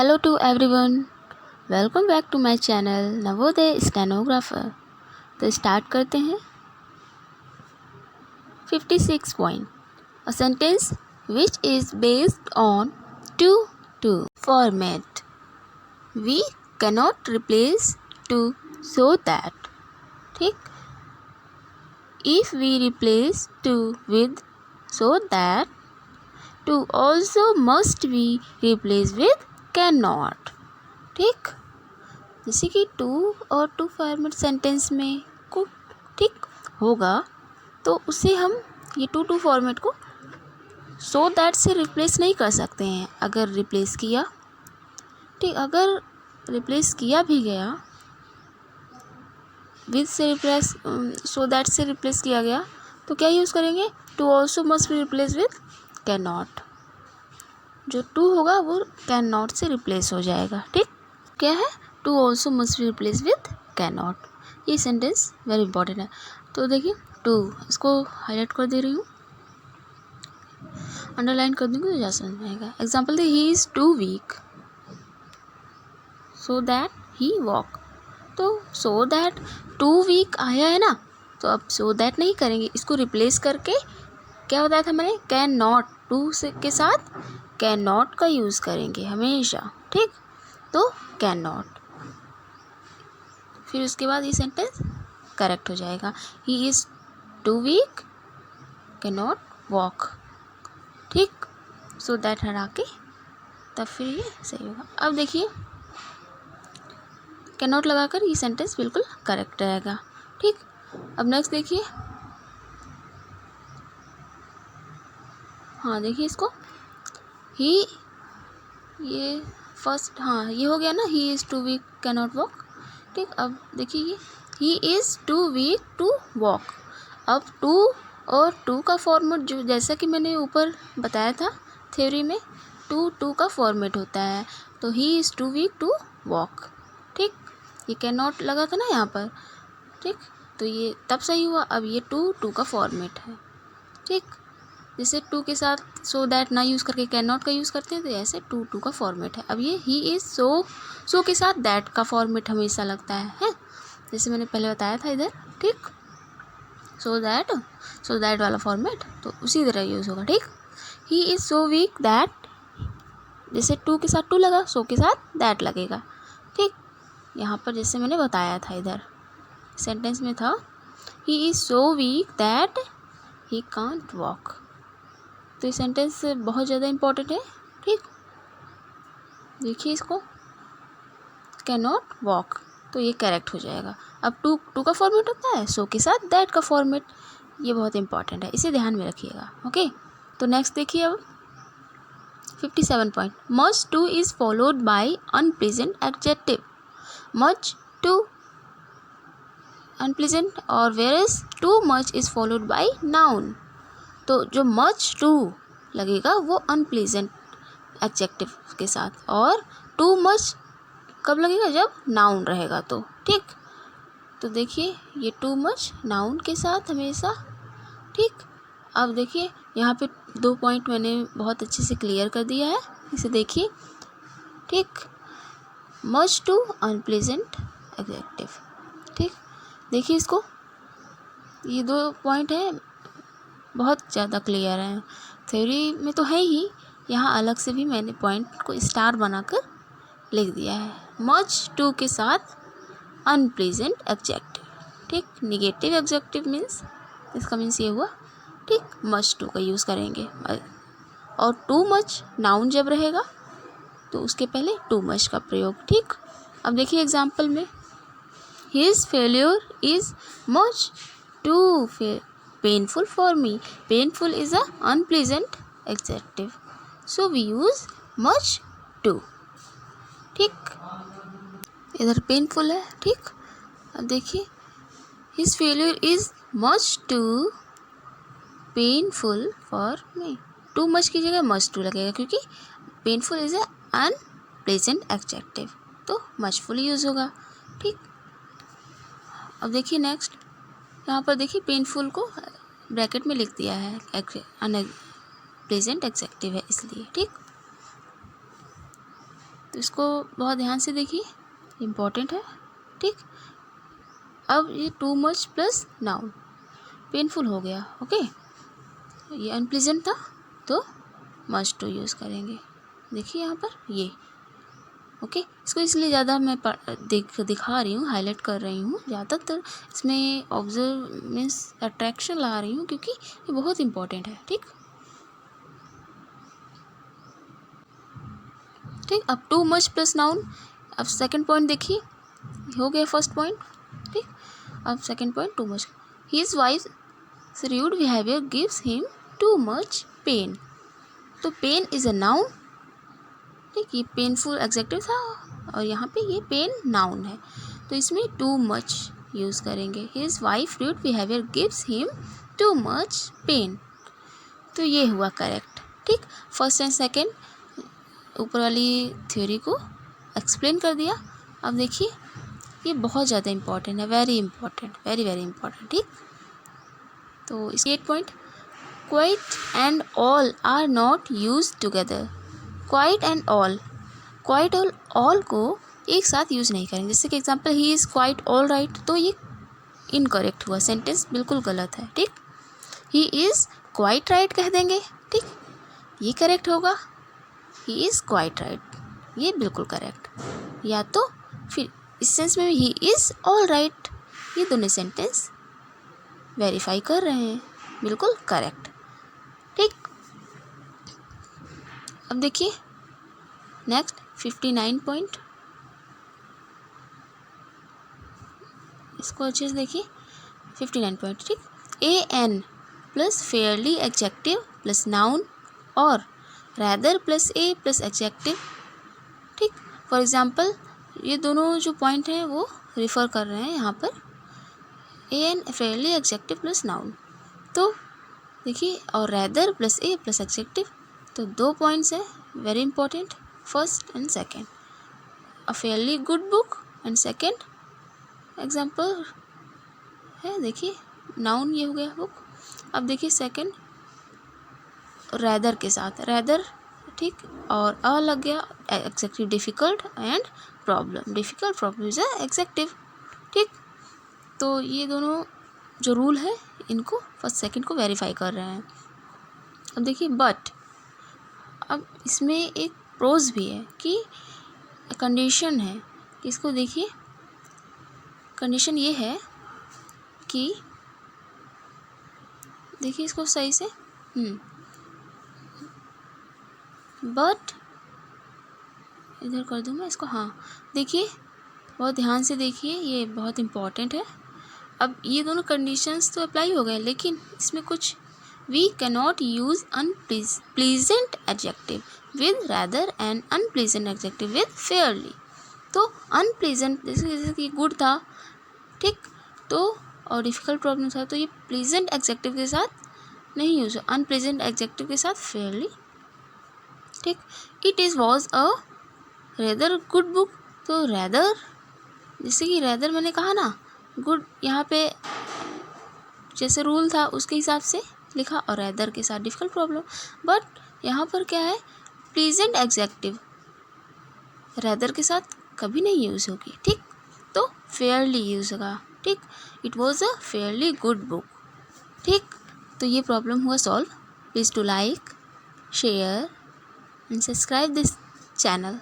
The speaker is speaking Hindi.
Hello to everyone. Welcome back to my channel Navodaya stenographer. तो स्टार्ट करते हैं. 56 point. A sentence which is based on to format. We cannot replace to so that. ठीक. If we replace to with so that, to also must be replaced with cannot. ठीक. जैसे कि टू और टू फॉर्मेट सेंटेंस में को ठीक होगा तो उसे हम ये टू फॉर्मेट को सो दैट से रिप्लेस नहीं कर सकते हैं. अगर रिप्लेस किया ठीक, अगर रिप्लेस किया भी गया विद से रिप्लेस सो दैट से रिप्लेस किया गया तो क्या यूज़ करेंगे? Too also must be replace with can not. जो टू होगा वो कैन नॉट से रिप्लेस हो जाएगा. ठीक, क्या है? Too also must be replace with can not. ये सेंटेंस वेरी इंपॉर्टेंट है. तो देखिए टू, इसको हाईलाइट कर दे रही हूँ, अंडरलाइन कर दूँगी तो ज़्यादा समझ में आएगा. एग्जाम्पल दे, he is too weak so that he walk. तो सो दैट टू वीक आया है ना, तो अब सो दैट नहीं करेंगे, इसको रिप्लेस करके क्या बताया था मैंने? Can not. टू से के साथ कैन नॉट का यूज़ करेंगे हमेशा. ठीक, तो कैन नॉट. फिर उसके बाद ये सेंटेंस करेक्ट हो जाएगा. He is too weak can not walk. ठीक, सो दैट हटा के तब फिर ये सही होगा. अब देखिए कैन नॉट लगाकर ये सेंटेंस बिल्कुल करेक्ट रहेगा. ठीक, अब नेक्स्ट देखिए. हाँ देखिए इसको, ही, ये फर्स्ट, हाँ ये हो गया ना, he is too weak can not walk. ठीक, अब देखिए ये he is too weak to walk. अब टू और टू का फॉर्मेट जो जैसा कि मैंने ऊपर बताया था थ्योरी में, टू का फॉर्मेट होता है. तो he is too weak to walk. ठीक, ये कैन नॉट लगा था ना यहाँ पर. ठीक, तो ये तब सही हुआ. अब ये टू का फॉर्मेट है. ठीक, जैसे टू के साथ सो दैट ना यूज़ करके कैन नॉट का यूज़ करते हैं, तो ऐसे टू का फॉर्मेट है. अब ये ही इज़ सो के साथ दैट का फॉर्मेट हमेशा लगता है जैसे मैंने पहले बताया था इधर. ठीक, सो दैट वाला फॉर्मेट तो उसी तरह यूज़ होगा. ठीक, he is so weak that, जैसे टू के साथ टू लगा, सो के साथ दैट लगेगा. ठीक, यहाँ पर जैसे मैंने बताया था इधर सेंटेंस में था, he is so weak that he can't walk. तो ये सेंटेंस बहुत ज़्यादा इम्पॉर्टेंट है. ठीक, देखिए इसको, कैन नॉट वॉक, तो ये करेक्ट हो जाएगा. अब टू का फॉर्मेट होता है सो के साथ दैट का फॉर्मेट. ये बहुत इंपॉर्टेंट है, इसे ध्यान में रखिएगा. ओके, तो नेक्स्ट देखिए अब 57 point. Much too is followed by unpleasant adjective. Much too unpleasant और whereas too much is followed by noun. तो जो मच टू लगेगा वो अनप्लेजेंट एडजेक्टिव के साथ, और टू मच कब लगेगा? जब नाउन रहेगा तो. ठीक, तो देखिए ये टू मच नाउन के साथ हमेशा. ठीक, अब देखिए यहाँ पे 2 पॉइंट मैंने बहुत अच्छे से क्लियर कर दिया है, इसे देखिए. ठीक, मच टू अनप्लेजेंट एडजेक्टिव. ठीक, देखिए इसको, ये 2 पॉइंट है बहुत ज़्यादा क्लियर है. थ्योरी में तो है ही, यहाँ अलग से भी मैंने पॉइंट को स्टार बनाकर लिख दिया है. मच टू के साथ अनप्लेजेंट एडजेक्टिव. ठीक, निगेटिव एडजेक्टिव मीन्स, इसका मीन्स ये हुआ. ठीक, मच टू का यूज़ करेंगे. और टू मच नाउन जब रहेगा तो उसके पहले टू मच का प्रयोग. ठीक, अब देखिए एग्जाम्पल में, his failure is much too painful for me. Painful is a unpleasant adjective, so we use much to. ठीक, इधर पेनफुल है. ठीक, अब देखिए his failure is much too painful for me. too much की जगह much to लगेगा क्योंकि painful is a unpleasant adjective, तो muchful यूज़ होगा. ठीक, अब देखिए नेक्स्ट, यहाँ पर देखिए पेनफुल को ब्रैकेट में लिख दिया है, अनप्लेजेंट एडजेक्टिव है इसलिए. ठीक, तो इसको बहुत ध्यान से देखिए, इम्पॉर्टेंट है। ठीक, अब ये to much plus noun, painful हो गया। ओके, ये अनप्लीजेंट था तो मस्ट टू यूज़ करेंगे। देखिए यहाँ पर ये। ओके, इसको इसलिए ज़्यादा मैं दिखा रही हूँ, हाईलाइट कर रही हूँ ज़्यादातर, इसमें ऑब्जर्व मीन्स अट्रैक्शन ला रही हूँ क्योंकि ये बहुत इम्पोर्टेंट है। ठीक, ठीक, अब टू मच प्लस नाउन। अब सेकंड पॉइंट देखिए, हो गया फर्स्ट पॉइंट। ठीक, अब second point too much. His wife rude behaviour gives him too much pain. तो पेन इज़ अ नाउन। ठीक, ये पेनफुल एग्जेक्टिव था और यहाँ पे ये पेन नाउन है, तो इसमें टू मच यूज़ करेंगे। His wife rude behaviour gives him too much pain. तो ये हुआ करेक्ट। ठीक, फर्स्ट एंड सेकंड ऊपर वाली थ्योरी को एक्सप्लेन कर दिया। अब देखिए ये बहुत ज़्यादा इम्पॉर्टेंट है, very important, very very important. ठीक, तो इसकी 8 point, quite and all are not use together. Quite and all, quite और ऑल को एक साथ यूज़ नहीं करेंगे। जैसे कि example, he is quite all right, तो ये इनकरेक्ट हुआ, सेंटेंस बिल्कुल गलत है। ठीक, ही इज़ क्वाइट राइट कह देंगे। ठीक, ये करेक्ट होगा। ही इज़ क्वाइट राइट, ये बिल्कुल करेक्ट। या तो फिर इस सेंस में ही इज़ ऑल राइट, ये दोनों सेंटेंस वेरीफाई कर रहे हैं, बिल्कुल करेक्ट। ठीक, अब देखिए नेक्स्ट 59 पॉइंट, इसको अच्छे से देखिए। 59 पॉइंट। ठीक, a n plus fairly adjective plus noun और rather plus a plus adjective. ठीक, फॉर एग्जांपल ये दोनों जो पॉइंट हैं वो रिफ़र कर रहे हैं यहाँ पर a n fairly adjective plus noun. तो देखिए, और rather plus a plus adjective, तो दो पॉइंट्स हैं very important, first and second. A fairly good book and second example है, देखिए नाउन ये हो गया बुक। अब देखिए सेकंड रैदर के साथ, रैदर। ठीक, और अ लग गया executive difficult and problem, difficult problem is executive. ठीक, तो ये दोनों जो रूल है इनको फर्स्ट सेकंड को वेरीफाई कर रहे हैं। अब देखिए बट, अब इसमें एक प्रोज भी है कि कंडीशन है, इसको देखिए। कंडीशन ये है कि देखिए इसको सही से, बट इधर कर दूँ मैं इसको। हाँ, देखिए बहुत ध्यान से देखिए, ये बहुत इम्पॉर्टेंट है। अब ये दोनों कंडीशंस तो अप्लाई हो गए, लेकिन इसमें कुछ we cannot use unpleasant adjective with rather and unpleasant adjective with fairly. तो अनप्लीजेंट जैसे कि गुड था, ठीक, तो और डिफ़िकल्ट प्रॉब्लम था, तो ये प्लीजेंट एडजेक्टिव के साथ नहीं यूज़, अनप्लीजेंट एडजेक्टिव के साथ फेयरली। ठीक, it is was a rather good book, तो रेदर, जैसे कि रेदर मैंने कहा ना, गुड यहाँ पे जैसे रूल था उसके हिसाब से लिखा, और रेदर के साथ डिफ़िकल्ट प्रॉब्लम। बट यहाँ पर क्या है, प्लीजेंट एडजेक्टिव रेदर के साथ कभी नहीं यूज़ होगी। ठीक, तो फेयरली यूज़ होगा। ठीक, it was a fairly good book. ठीक, तो ये प्रॉब्लम हुआ solve. Please to like, share and subscribe this channel.